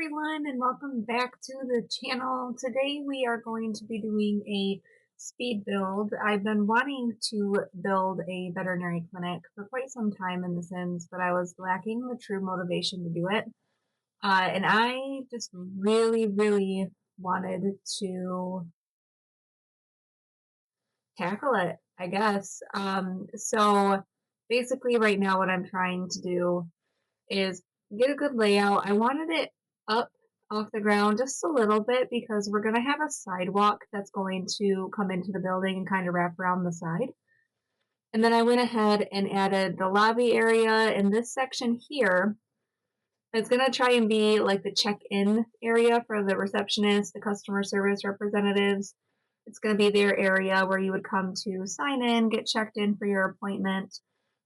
everyone, and welcome back to the channel. Today we are going to be doing a speed build. I've been wanting to build a veterinary clinic for quite some time in The Sims, but I was lacking the true motivation to do it. And I just really wanted to tackle it, I guess. So basically right now what I'm trying to do is get a good layout. I wanted it up off the ground just a little bit because we're going to have a sidewalk that's going to come into the building and kind of wrap around the side. And then I went ahead and added the lobby area in this section here. It's going to try and be like the check-in area for the receptionist, the customer service representatives. It's going to be their area where you would come to sign in, get checked in for your appointment.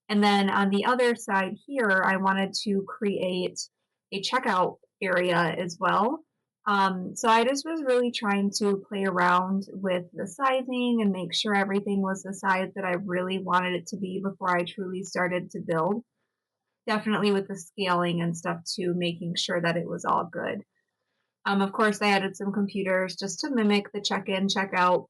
And then on the other side here, I wanted to create a checkout area as well. So I just was really trying to play around with the sizing and make sure everything was the size that I really wanted it to be before I truly started to build. Definitely with the scaling and stuff too, making sure that it was all good. Of course, I added some computers just to mimic the check-in, check-out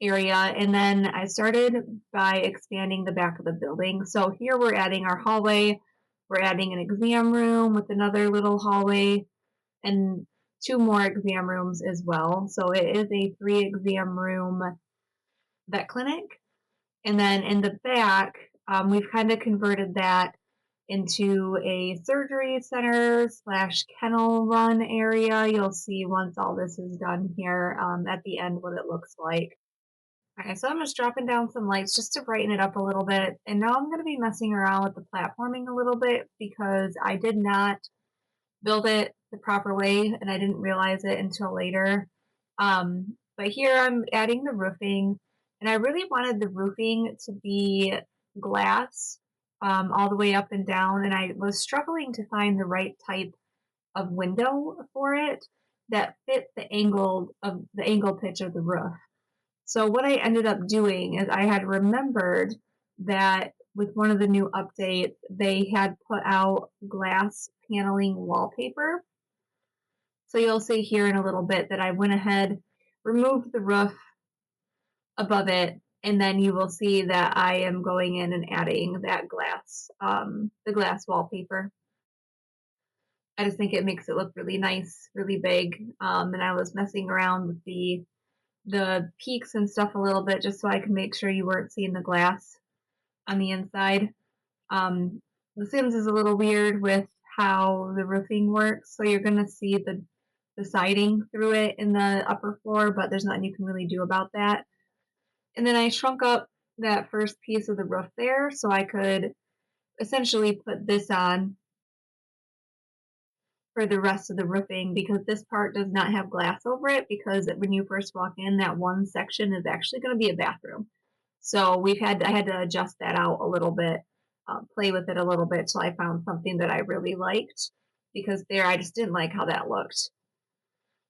area, and then I started by expanding the back of the building. So here we're adding our hallway, we're adding an exam room with another little hallway, and 2 more exam rooms as well. So it is a 3 exam room vet clinic. And then in the back, we've kind of converted that into a surgery center slash kennel run area. You'll see once all this is done here at the end what it looks like. Okay, so I'm just dropping down some lights just to brighten it up a little bit. And now I'm going to be messing around with the platforming a little bit because I did not build it the proper way and I didn't realize it until later. But here I'm adding the roofing, and I really wanted the roofing to be glass all the way up and down, and I was struggling to find the right type of window for it that fit the angle pitch of the roof. So what I ended up doing is I had remembered that with one of the new updates, they had put out glass paneling wallpaper. So you'll see here in a little bit that I went ahead, removed the roof above it, and then you will see that I am going in and adding that glass, the glass wallpaper. I just think it makes it look really nice, really big. And I was messing around with the peaks and stuff a little bit just so I could make sure you weren't seeing the glass on the inside. The Sims is a little weird with how the roofing works, so you're going to see the siding through it in the upper floor, but there's nothing you can really do about that. And then I shrunk up that first piece of the roof there so I could essentially put this on for the rest of the roofing because this part does not have glass over it because when you first walk in, that one section is actually going to be a bathroom. So I had to adjust that out a little bit, play with it a little bit till I found something that I really liked because there I just didn't like how that looked.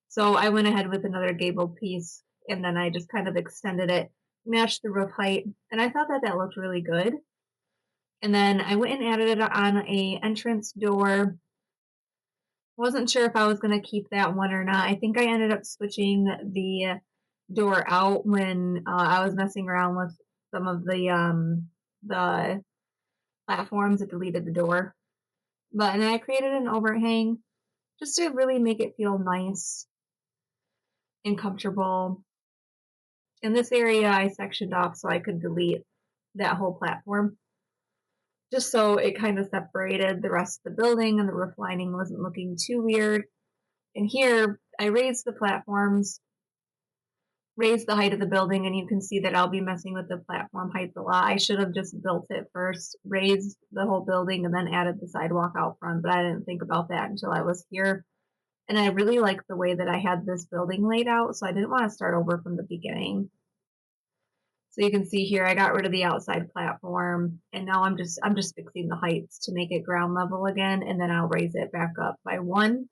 So I went ahead with another gabled piece and then I just kind of extended it, matched the roof height, and I thought that that looked really good. And then I went and added it on a entrance door. Wasn't sure if I was going to keep that one or not. I think I ended up switching the door out when I was messing around with some of the platforms that deleted the door. But and then I created an overhang just to really make it feel nice and comfortable. In this area, I sectioned off so I could delete that whole platform, just so it kind of separated the rest of the building and the roof lining wasn't looking too weird. And here, I raised the platforms, raised the height of the building, and you can see that I'll be messing with the platform height a lot. I should have just built it first, raised the whole building, and then added the sidewalk out front, but I didn't think about that until I was here. And I really liked the way that I had this building laid out, so I didn't want to start over from the beginning. So you can see here, I got rid of the outside platform, and now I'm just fixing the heights to make it ground level again, and then I'll raise it back up by 1,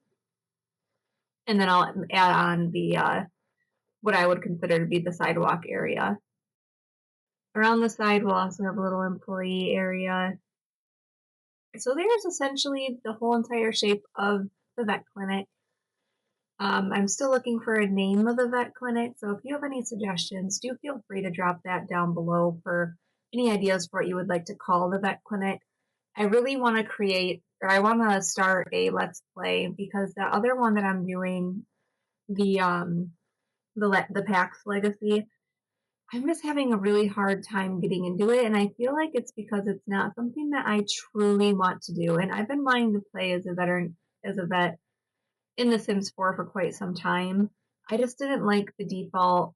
and then I'll add on the what I would consider to be the sidewalk area. Around the side, we'll also have a little employee area. So there's essentially the whole entire shape of the vet clinic. I'm still looking for a name of the vet clinic, so if you have any suggestions, do feel free to drop that down below for any ideas for what you would like to call the vet clinic. I really want to create, or I want to start a Let's Play because the other one that I'm doing, the PAX Legacy, I'm just having a really hard time getting into it, and I feel like it's because it's not something that I truly want to do. And I've been wanting to play as a vet in The Sims 4 for quite some time. I just didn't like the default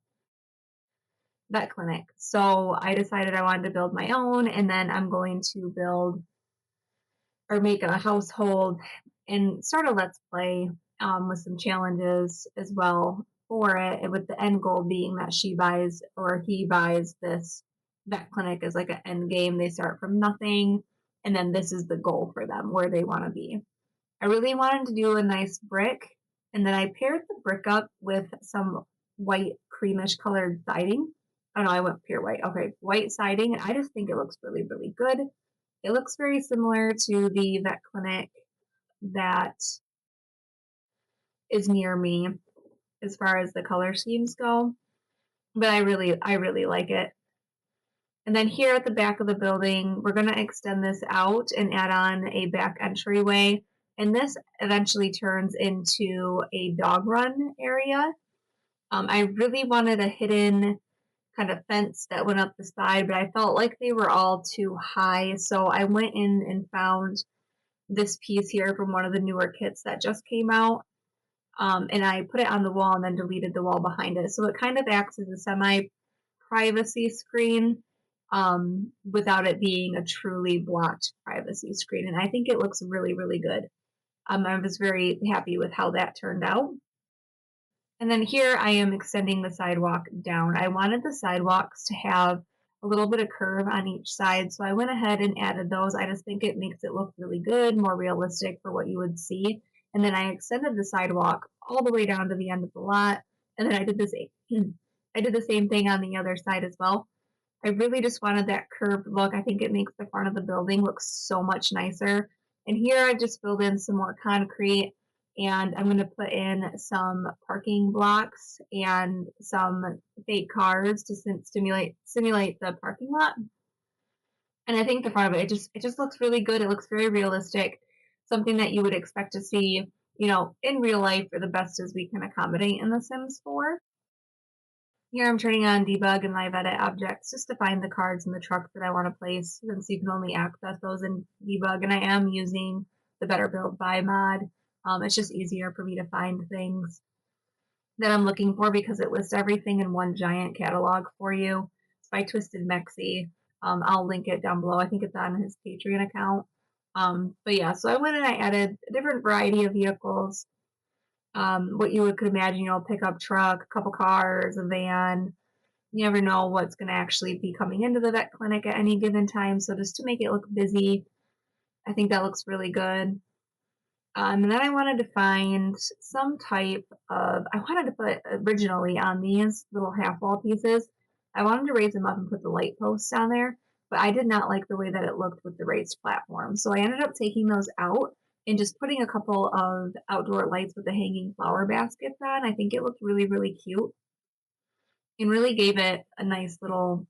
vet clinic. So I decided I wanted to build my own, and then I'm going to build or make a household and start a Let's Play with some challenges as well for it, and with the end goal being that she buys or he buys this vet clinic as like an end game. They start from nothing, and then this is the goal for them where they want to be. I really wanted to do a nice brick, and then I paired the brick up with some white creamish colored siding. Oh no, I went pure white. Okay, white siding, and I just think it looks really, really good. It looks very similar to the vet clinic that is near me as far as the color schemes go, but I really like it. And then here at the back of the building, we're going to extend this out and add on a back entryway. And this eventually turns into a dog run area. I really wanted a hidden kind of fence that went up the side, but I felt like they were all too high. So I went in and found this piece here from one of the newer kits that just came out. And I put it on the wall and then deleted the wall behind it. So it kind of acts as a semi-privacy screen without it being a truly blocked privacy screen. And I think it looks really, really good. I was very happy with how that turned out. And then here I am extending the sidewalk down. I wanted the sidewalks to have a little bit of curve on each side, so I went ahead and added those. I just think it makes it look really good, more realistic for what you would see. And then I extended the sidewalk all the way down to the end of the lot. And then I did the same thing on the other side as well. I really just wanted that curved look. I think it makes the front of the building look so much nicer. And here I've just filled in some more concrete, and I'm going to put in some parking blocks and some fake cars to simulate the parking lot. And I think the front of it just looks really good. It looks very realistic, something that you would expect to see, in real life for the best as we can accommodate in The Sims 4. Here I'm turning on debug and live edit objects just to find the cards in the truck that I want to place, since you can only access those in debug, and I am using the Better Build By mod. It's just easier for me to find things that I'm looking for because it lists everything in one giant catalog for you. It's by Twisted Mexi. I'll link it down below. I think it's on his Patreon account. But yeah, so I went and I added a different variety of vehicles. What you could imagine, pickup truck, a couple cars, a van. You never know what's going to actually be coming into the vet clinic at any given time. So just to make it look busy, I think that looks really good. And then I wanted to find some type of, I wanted to put originally on these little half wall pieces, I wanted to raise them up and put the light posts on there, but I did not like the way that it looked with the raised platform. So I ended up taking those out and just putting a couple of outdoor lights with the hanging flower baskets on. I think it looked really, really cute and really gave it a nice little,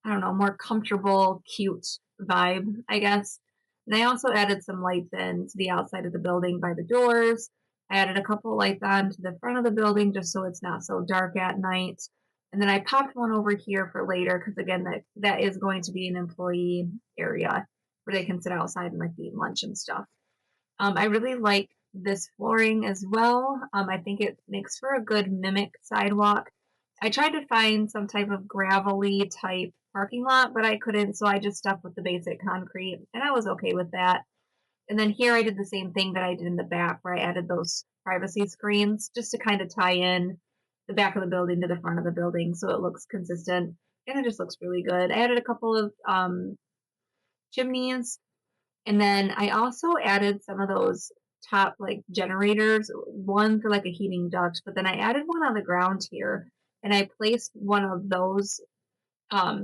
I don't know, more comfortable, cute vibe, I guess. And I also added some lights in to the outside of the building by the doors. I added a couple lights on to the front of the building just so it's not so dark at night. And then I popped one over here for later because, again, that is going to be an employee area where they can sit outside and like eat lunch and stuff. I really like this flooring as well. I think it makes for a good mimic sidewalk. I tried to find some type of gravelly type parking lot, but I couldn't, so I just stuck with the basic concrete, and I was okay with that. And then here I did the same thing that I did in the back, where I added those privacy screens just to kind of tie in the back of the building to the front of the building so it looks consistent, and it just looks really good. I added a couple of chimneys, and then I also added some of those top like generators, one for like a heating duct, but then I added one on the ground here, and I placed one of those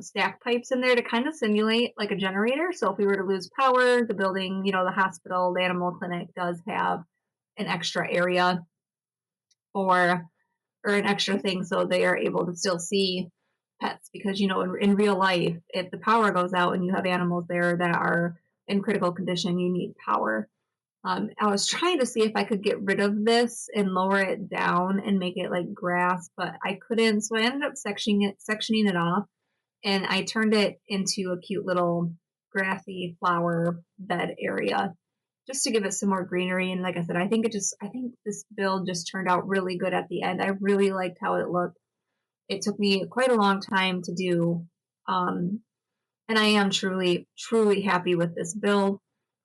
stack pipes in there to kind of simulate like a generator. So if we were to lose power, the building, the hospital, the animal clinic does have an extra area for or an extra thing so they are able to still see pets because in real life if the power goes out and you have animals there that are in critical condition you need power. I was trying to see if I could get rid of this and lower it down and make it like grass, but I couldn't, so I ended up sectioning it off, and I turned it into a cute little grassy flower bed area just to give it some more greenery. And like I said, I think this build just turned out really good at the end. I really liked how it looked. It took me quite a long time to do. Um, and I am truly, truly happy with this build.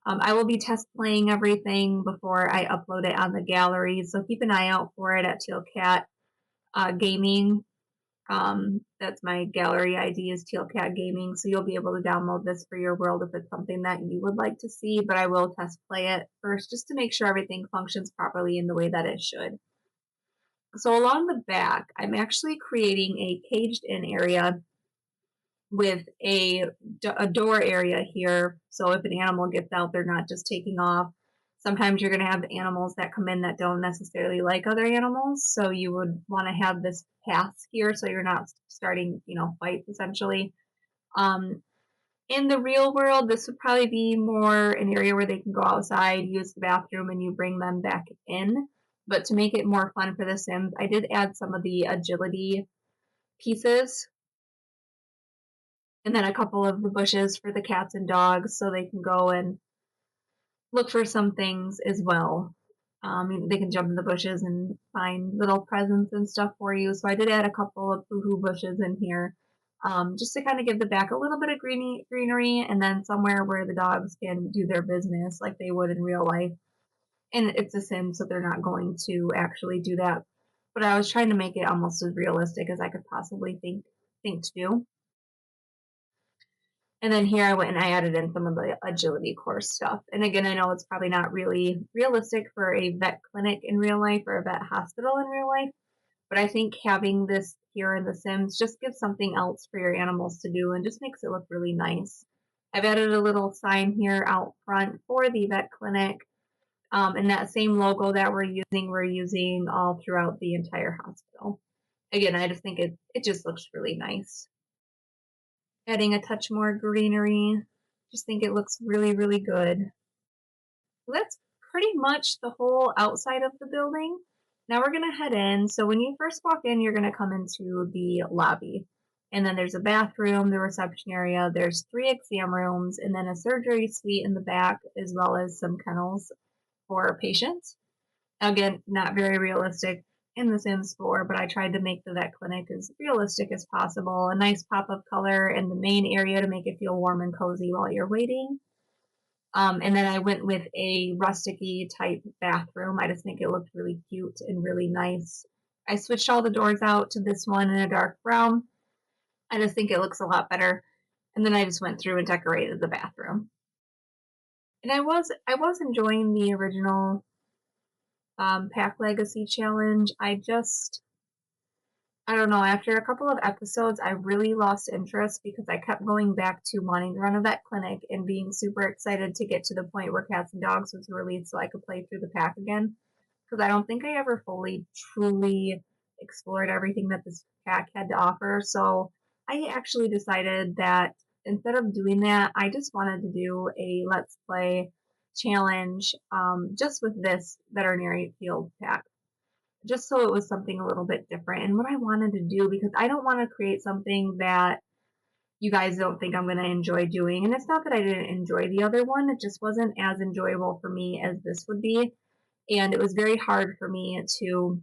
I will be test playing everything before I upload it on the gallery, so keep an eye out for it at Teal Cat Gaming. That's my gallery ID is Teal Cat Gaming, so you'll be able to download this for your world if it's something that you would like to see, but I will test play it first just to make sure everything functions properly in the way that it should. So along the back, I'm actually creating a caged in area with a door area here. So if an animal gets out, they're not just taking off. Sometimes you're going to have animals that come in that don't necessarily like other animals. So you would want to have this path here so you're not starting, fights essentially. Um, in the real world, this would probably be more an area where they can go outside, use the bathroom, and you bring them back in. But to make it more fun for the Sims, I did add some of the agility pieces and then a couple of the bushes for the cats and dogs so they can go and look for some things as well. They can jump in the bushes and find little presents and stuff for you. So I did add a couple of boohoo bushes in here just to kind of give the back a little bit of greenery and then somewhere where the dogs can do their business like they would in real life. And it's a sim, so they're not going to actually do that. But I was trying to make it almost as realistic as I could possibly think to do. And then here I went and I added in some of the agility course stuff. And again, I know it's probably not really realistic for a vet clinic in real life or a vet hospital in real life, but I think having this here in The Sims just gives something else for your animals to do and just makes it look really nice. I've added a little sign here out front for the vet clinic, and that same logo that we're using all throughout the entire hospital. Again, I just think it just looks really nice. Adding a touch more greenery. Just think it looks really, really good. So that's pretty much the whole outside of the building. Now we're going to head in. So when you first walk in, you're going to come into the lobby. And then there's a bathroom, the reception area, there's 3 exam rooms, and then a surgery suite in the back, as well as some kennels for patients. Again, not very realistic in The Sims 4, but I tried to make the vet clinic as realistic as possible. A nice pop of color in the main area to make it feel warm and cozy while you're waiting. And then I went with a rustic-y type bathroom. I just think it looked really cute and really nice. I switched all the doors out to this one in a dark brown. I just think it looks a lot better. And then I just went through and decorated the bathroom. And I was enjoying the original Pack Legacy challenge. I don't know, after a couple of episodes, I really lost interest because I kept going back to wanting to run a vet clinic and being super excited to get to the point where Cats and Dogs was released so I could play through the pack again. Because I don't think I ever fully, truly explored everything that this pack had to offer. So I actually decided that instead of doing that, I just wanted to do a Let's Play challenge just with this veterinary field pack, just so it was something a little bit different. And what I wanted to do, because I don't want to create something that you guys don't think I'm going to enjoy doing. And it's not that I didn't enjoy the other one, it just wasn't as enjoyable for me as this would be. And it was very hard for me to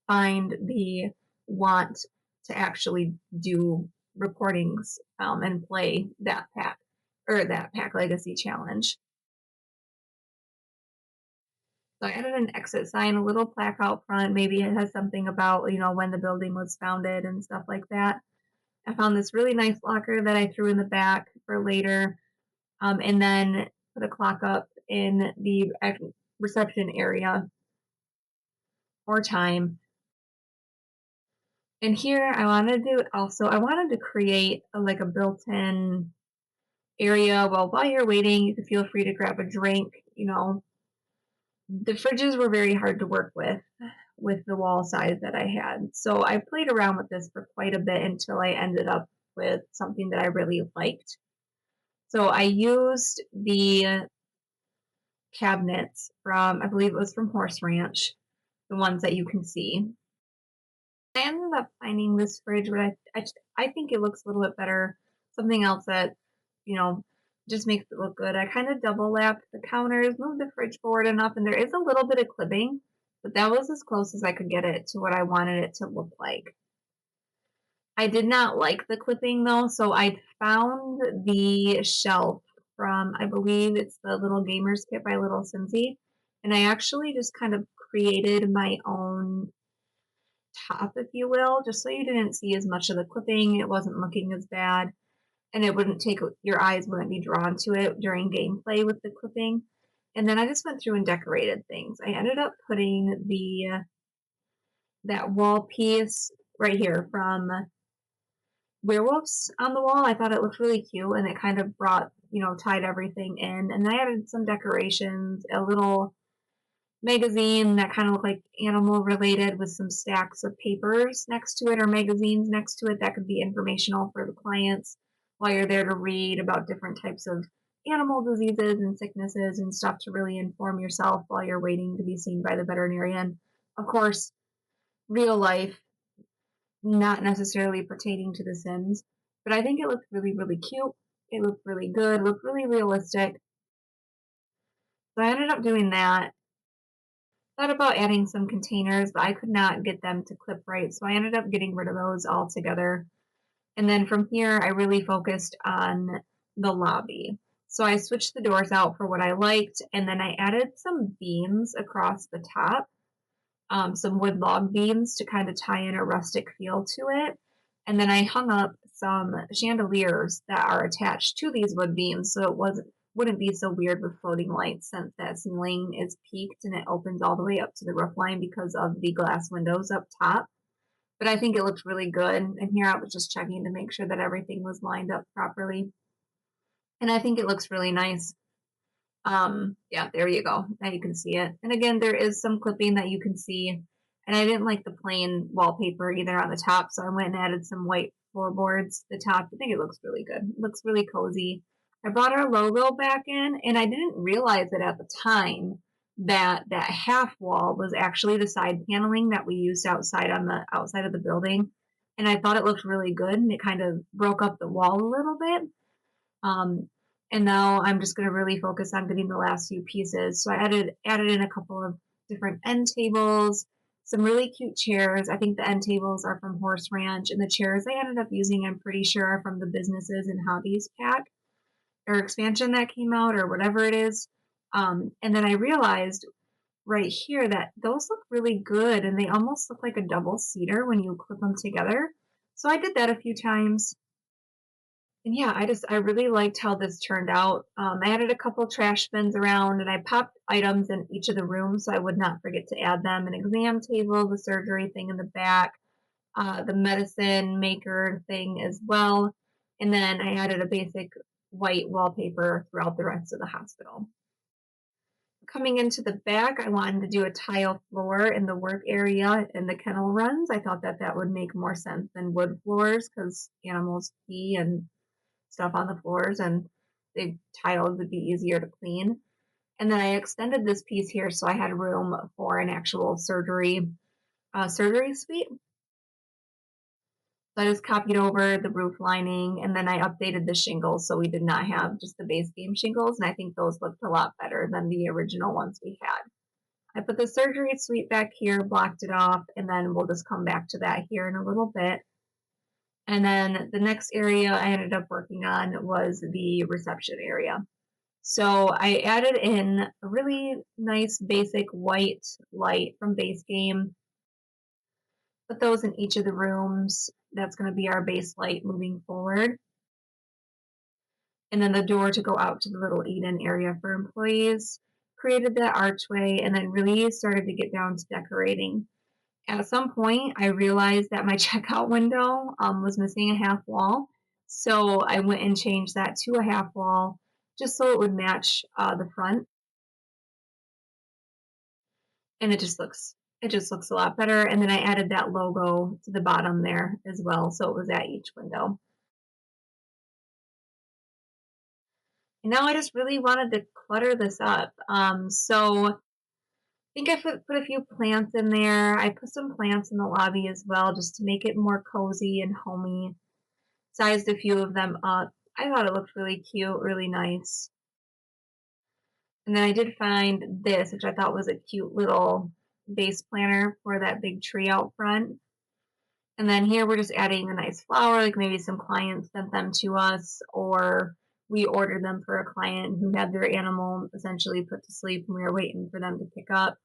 find the want to actually do recordings and play that pack or that Pack Legacy challenge. So I added an exit sign, a little plaque out front. Maybe it has something about, when the building was founded and stuff like that. I found this really nice locker that I threw in the back for later. And then put a clock up in the reception area for time. And here I wanted to create a built-in area. Well, while you're waiting, you can feel free to grab a drink, the fridges were very hard to work with the wall size that I had. So I played around with this for quite a bit until I ended up with something that I really liked. So I used the cabinets from, I believe it was from Horse Ranch, the ones that you can see. I ended up finding this fridge, but I think it looks a little bit better. Something else that, you know, just makes it look good. I kind of double lapped the counters, moved the fridge forward enough, and there is a little bit of clipping, but that was as close as I could get it to what I wanted it to look like. I did not like the clipping though, so I found the shelf from, I believe it's the Little Gamers Kit by Little Simsy, and I actually just kind of created my own top, if you will, just so you didn't see as much of the clipping. It wasn't looking as bad, and it wouldn't take your eyes wouldn't be drawn to it during gameplay with the clipping. And then I just went through and decorated things. I ended up putting the that wall piece right here from werewolves on the wall. I thought it looked really cute, and it kind of brought, tied everything in. And I added some decorations, a little magazine that kind of looked like animal related with some stacks of papers next to it or magazines next to it that could be informational for the clients while you're there to read about different types of animal diseases and sicknesses and stuff to really inform yourself while you're waiting to be seen by the veterinarian. Of course, real life, not necessarily pertaining to The Sims, but I think it looked really, really cute. It looked really good, looked really realistic. So I ended up doing that. Thought about adding some containers, but I could not get them to clip right, so I ended up getting rid of those altogether. And then from here, I really focused on the lobby. So I switched the doors out for what I liked, and then I added some beams across the top, some wood log beams to kind of tie in a rustic feel to it. And then I hung up some chandeliers that are attached to these wood beams so it wouldn't be so weird with floating lights since that ceiling is peaked and it opens all the way up to the roof line because of the glass windows up top. But I think it looks really good. And here I was just checking to make sure that everything was lined up properly. And I think it looks really nice. Yeah, there you go. Now you can see it. And again, there is some clipping that you can see. And I didn't like the plain wallpaper either on the top, so I went and added some white floorboards to the top. I think it looks really good. It looks really cozy. I brought our logo back in, and I didn't realize it at the time that that half wall was actually the side paneling that we used outside on the outside of the building. And I thought it looked really good, and it kind of broke up the wall a little bit. Um, and now I'm just going to really focus on getting the last few pieces. So I added in a couple of different end tables, some really cute chairs. I think the end tables are from Horse Ranch, and the chairs I ended up using, I'm pretty sure, are from the Businesses and Hobbies pack or expansion that came out or whatever it is. And then I realized right here that those look really good, and they almost look like a double seater when you clip them together. So I did that a few times. And yeah, I really liked how this turned out. I added a couple trash bins around and I popped items in each of the rooms so I would not forget to add them. An exam table, the surgery thing in the back, the medicine maker thing as well. And then I added a basic white wallpaper throughout the rest of the hospital. Coming into the back, I wanted to do a tile floor in the work area and the kennel runs. I thought that that would make more sense than wood floors because animals pee and stuff on the floors and the tiles would be easier to clean. And then I extended this piece here so I had room for an actual surgery suite. So I just copied over the roof lining and then I updated the shingles so we did not have just the base game shingles, and I think those looked a lot better than the original ones we had. I put the surgery suite back here, blocked it off, and then we'll just come back to that here in a little bit. And then the next area I ended up working on was the reception area. So I added in a really nice basic white light from base game. Put those in each of the rooms. That's going to be our base light moving forward. And then the door to go out to the little eat-in area for employees. Created that archway and then really started to get down to decorating. At some point, I realized that my checkout window was missing a half wall. So I went and changed that to a half wall just so it would match the front. and it just looks a lot better. And then I added that logo to the bottom there as well, so it was at each window. And now I just really wanted to clutter this up. So I think I put a few plants in there. I put some plants in the lobby as well, just to make it more cozy and homey. Sized a few of them up. I thought it looked really cute, really nice. And then I did find this, which I thought was a cute little vase planter for that big tree out front. And then here we're just adding a nice flower, like maybe some clients sent them to us, or we ordered them for a client who had their animal essentially put to sleep and we were waiting for them to pick up.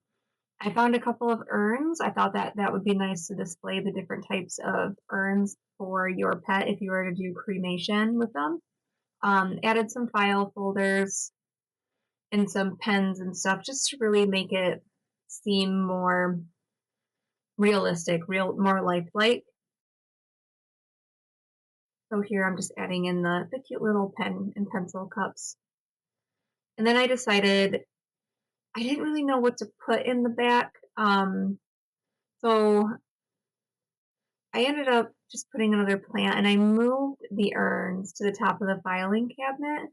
I found a couple of urns. I thought that that would be nice to display the different types of urns for your pet if you were to do cremation with them. Added some file folders and some pens and stuff just to really make it seem more realistic, more lifelike. So here I'm just adding in the cute little pen and pencil cups. And then I decided I didn't really know what to put in the back. So I ended up just putting another plant and I moved the urns to the top of the filing cabinet,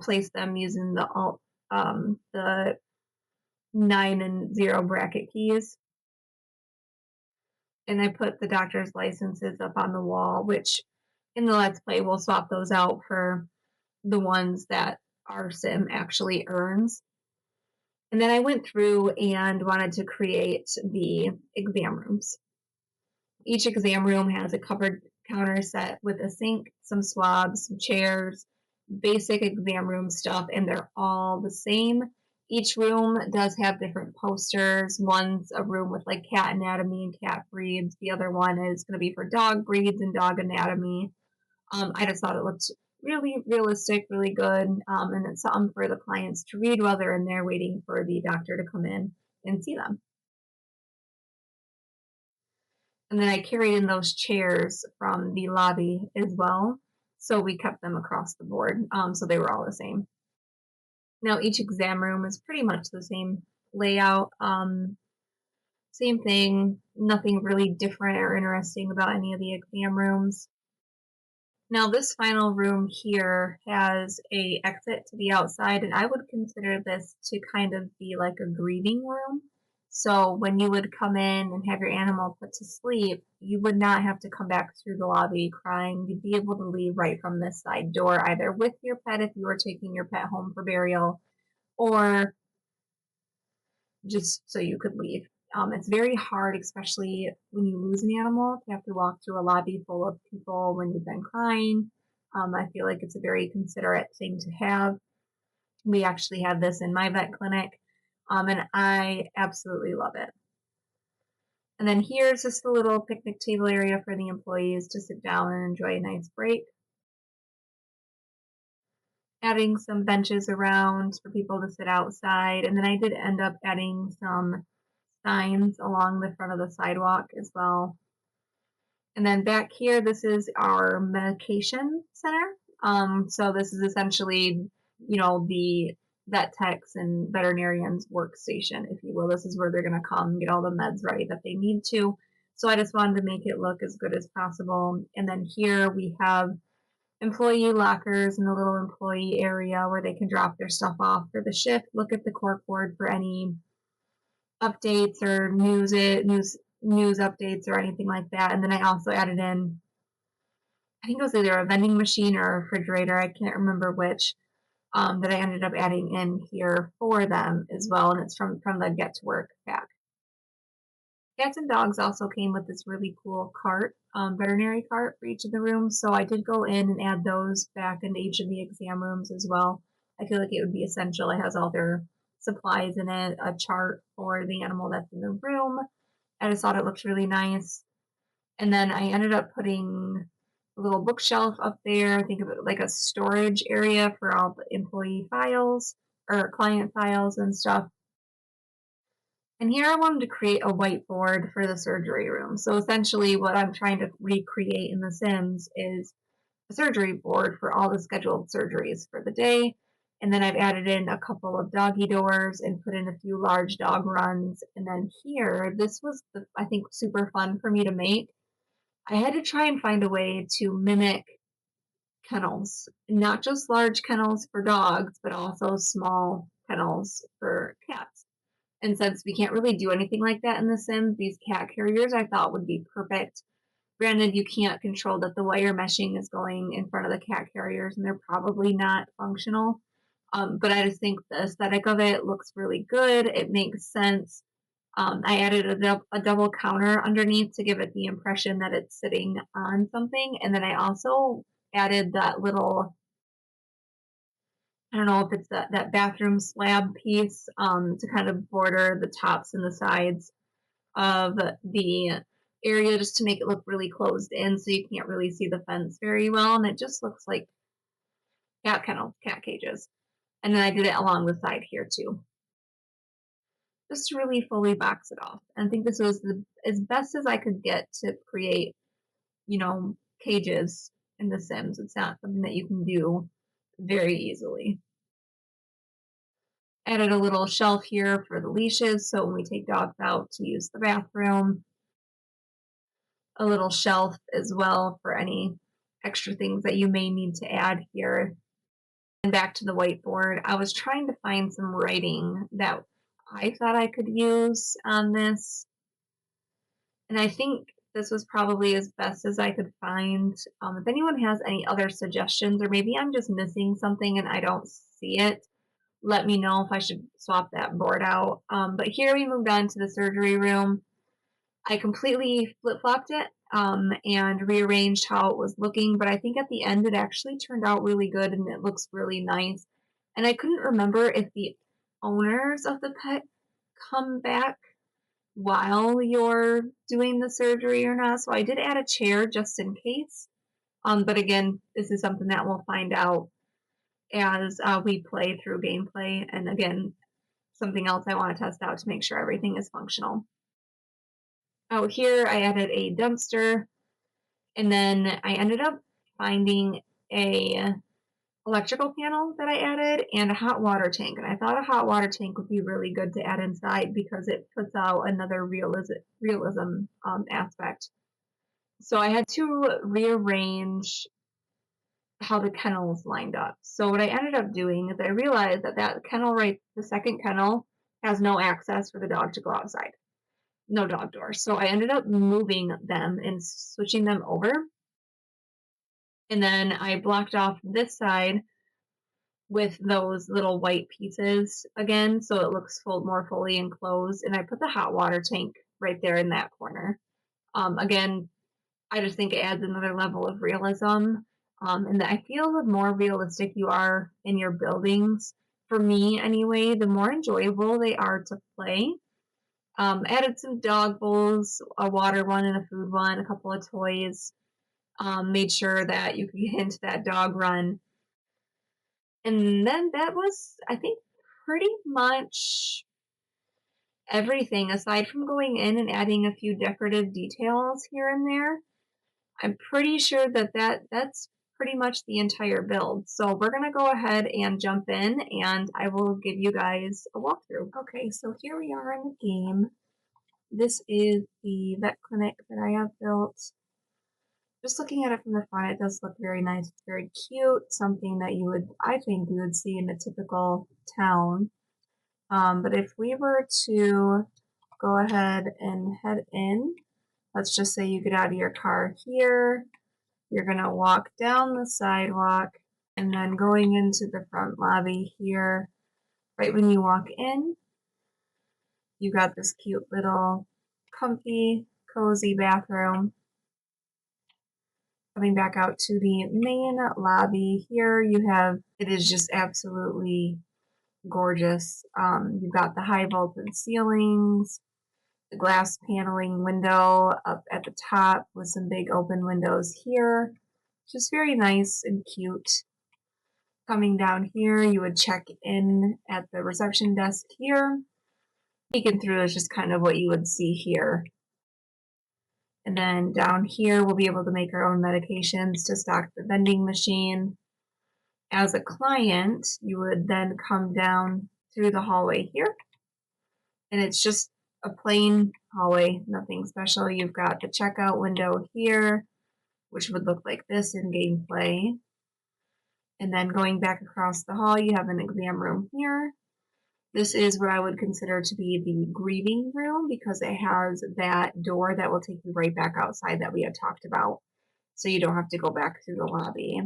placed them using the 9 and 0 bracket keys. And I put the doctor's licenses up on the wall, which in the Let's Play we'll swap those out for the ones that our sim actually earns. And then I went through and wanted to create the exam rooms. Each exam room has a covered counter set with a sink, some swabs, some chairs, basic exam room stuff, and they're all the same. Each room does have different posters. One's a room with like cat anatomy and cat breeds. The other one is going to be for dog breeds and dog anatomy. I just thought it looked really realistic, really good, and it's something for the clients to read while they're in there waiting for the doctor to come in and see them. And then I carried in those chairs from the lobby as well, so we kept them across the board, so they were all the same. Now each exam room is pretty much the same layout, same thing, nothing really different or interesting about any of the exam rooms. Now this final room here has a exit to the outside, and I would consider this to kind of be like a grieving room. So when you would come in and have your animal put to sleep, you would not have to come back through the lobby crying. You'd be able to leave right from this side door, either with your pet if you were taking your pet home for burial, or just so you could leave. It's very hard, especially when you lose an animal, to have to walk through a lobby full of people when you've been crying. I feel like it's a very considerate thing to have. We actually have this in my vet clinic, and I absolutely love it. And then here's just a little picnic table area for the employees to sit down and enjoy a nice break. Adding some benches around for people to sit outside, and then I did end up adding some signs along the front of the sidewalk as well. And then back here, this is our medication center. So this is essentially, the vet techs and veterinarians' workstation, if you will. This is where they're going to come and get all the meds ready that they need to. So I just wanted to make it look as good as possible. And then here we have employee lockers in the little employee area where they can drop their stuff off for the shift, look at the cork board for any updates or news updates or anything like that. And then I also added in, I think it was either a vending machine or a refrigerator, I can't remember which, that I ended up adding in here for them as well. And it's from the Get to Work pack. Cats and dogs also came with this really cool cart, veterinary cart for each of the rooms. So I did go in and add those back into each of the exam rooms as well. I feel like it would be essential. It has all their supplies in it, a chart for the animal that's in the room. I just thought it looked really nice. And then I ended up putting a little bookshelf up there. Think of it like a storage area for all the employee files or client files and stuff. And here I wanted to create a whiteboard for the surgery room. So essentially what I'm trying to recreate in The Sims is a surgery board for all the scheduled surgeries for the day. And then I've added in a couple of doggy doors and put in a few large dog runs. And then here, this was, I think, super fun for me to make. I had to try and find a way to mimic kennels, not just large kennels for dogs, but also small kennels for cats. And since we can't really do anything like that in The Sims, these cat carriers I thought would be perfect. Granted, you can't control that the wire meshing is going in front of the cat carriers, and they're probably not functional. But I just think the aesthetic of it looks really good. It makes sense. I added a double counter underneath to give it the impression that it's sitting on something. And then I also added that little, I don't know if it's that bathroom slab piece to kind of border the tops and the sides of the area just to make it look really closed in so you can't really see the fence very well. And it just looks like cat cages. And then I did it along the side here too, just to really fully box it off. And I think this was as best as I could get to create, cages in The Sims. It's not something that you can do very easily. Added a little shelf here for the leashes, so when we take dogs out to use the bathroom. A little shelf as well for any extra things that you may need to add here. And back to the whiteboard, I was trying to find some writing that I thought I could use on this. And I think this was probably as best as I could find. If anyone has any other suggestions, or maybe I'm just missing something and I don't see it, let me know if I should swap that board out. But here we moved on to the surgery room. I completely flip-flopped it and rearranged how it was looking, but I think at the end it actually turned out really good and it looks really nice. And I couldn't remember if the owners of the pet come back while you're doing the surgery or not, so I did add a chair just in case. But again, this is something that we'll find out as we play through gameplay, and again, something else I want to test out to make sure everything is functional. Oh, here I added a dumpster, and then I ended up finding a electrical panel that I added and a hot water tank. And I thought a hot water tank would be really good to add inside because it puts out another realism aspect. So I had to rearrange how the kennels lined up. So what I ended up doing is I realized that kennel the second kennel, has no access for the dog to go outside. No dog doors. So I ended up moving them and switching them over. And then I blocked off this side with those little white pieces again, so it looks more fully enclosed. And I put the hot water tank right there in that corner. Again, I just think it adds another level of realism. And I feel the more realistic you are in your buildings, for me anyway, the more enjoyable they are to play. Added some dog bowls, a water one and a food one, a couple of toys. Made sure that you could get into that dog run. And then that was, I think, pretty much everything aside from going in and adding a few decorative details here and there. I'm pretty sure that's pretty much the entire build. So we're going to go ahead and jump in and I will give you guys a walkthrough. Okay, so here we are in the game. This is the vet clinic that I have built. Just looking at it from the front, it does look very nice. It's very cute, something that I think you would see in a typical town. But if we were to go ahead and head in, let's just say you get out of your car here, you're gonna walk down the sidewalk, and then going into the front lobby here, right when you walk in, you got this cute little comfy, cozy bathroom. Coming back out to the main lobby here, it is just absolutely gorgeous. You've got the high vaulted ceilings, the glass paneling window up at the top with some big open windows here. Just very nice and cute. Coming down here, you would check in at the reception desk here. Peeking through is just kind of what you would see here. And then down here, we'll be able to make our own medications to stock the vending machine. As a client, you would then come down through the hallway here, and it's just a plain hallway, nothing special. You've got the checkout window here, which would look like this in gameplay. And then going back across the hall, you have an exam room here. This is what I would consider to be the grieving room because it has that door that will take you right back outside that we had talked about. So you don't have to go back through the lobby.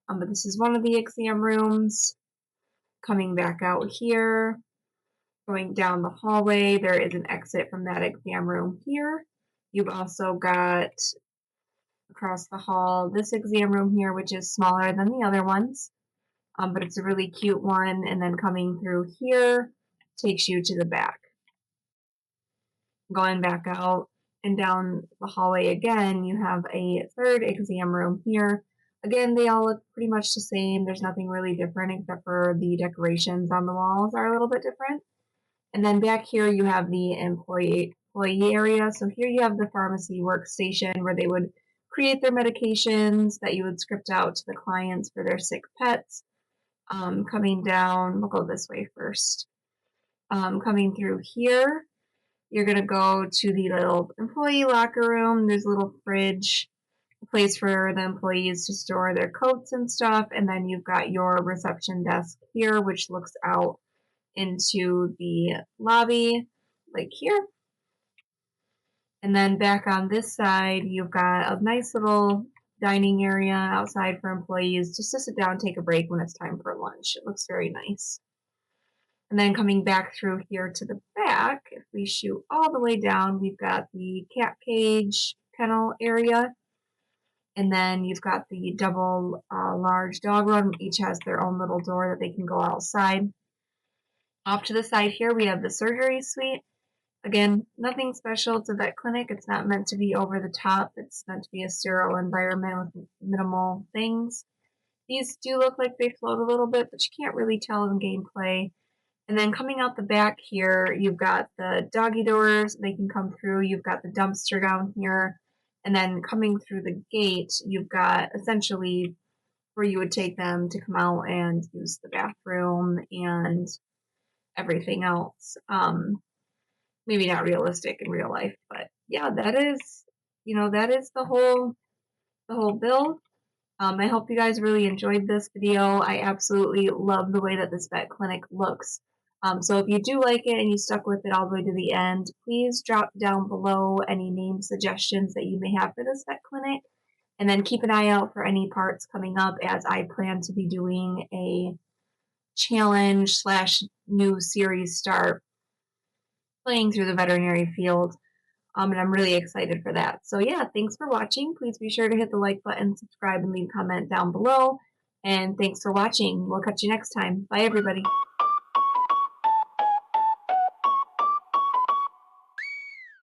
But this is one of the exam rooms. Coming back out here, going down the hallway, there is an exit from that exam room here. You've also got across the hall this exam room here, which is smaller than the other ones, but it's a really cute one. And then coming through here takes you to the back. Going back out and down the hallway again, you have a third exam room here. Again, they all look pretty much the same. There's nothing really different except for the decorations on the walls are a little bit different. And then back here you have the employee area. So here you have the pharmacy workstation where they would create their medications that you would script out to the clients for their sick pets. Coming down, we'll go this way first. Coming through here, you're going to go to the little employee locker room. There's a little fridge, a place for the employees to store their coats and stuff. And then you've got your reception desk here, which looks out into the lobby, like here. And then back on this side, you've got a nice little dining area outside for employees just to sit down and take a break when it's time for lunch. It looks very nice. And then coming back through here to the back, if we shoot all the way down, we've got the cat cage kennel area. And then you've got the double large dog run. Each has their own little door that they can go outside. Off to the side here, we have the surgery suite. Again, nothing special. It's a vet clinic. It's not meant to be over the top. It's meant to be a sterile environment with minimal things. These do look like they float a little bit, but you can't really tell in gameplay. And then coming out the back here, you've got the doggy doors. They can come through. You've got the dumpster down here. And then coming through the gate, you've got essentially where you would take them to come out and use the bathroom and everything else. Maybe not realistic in real life, but yeah, that is the whole build. I hope you guys really enjoyed this video. I absolutely love the way that this vet clinic looks. So if you do like it and you stuck with it all the way to the end, please drop down below any name suggestions that you may have for this vet clinic. And then keep an eye out for any parts coming up as I plan to be doing a challenge / new series start playing through the veterinary field. And I'm really excited for that. So yeah, thanks for watching. Please be sure to hit the like button, subscribe, and leave a comment down below. And thanks for watching. We'll catch you next time. Bye, everybody.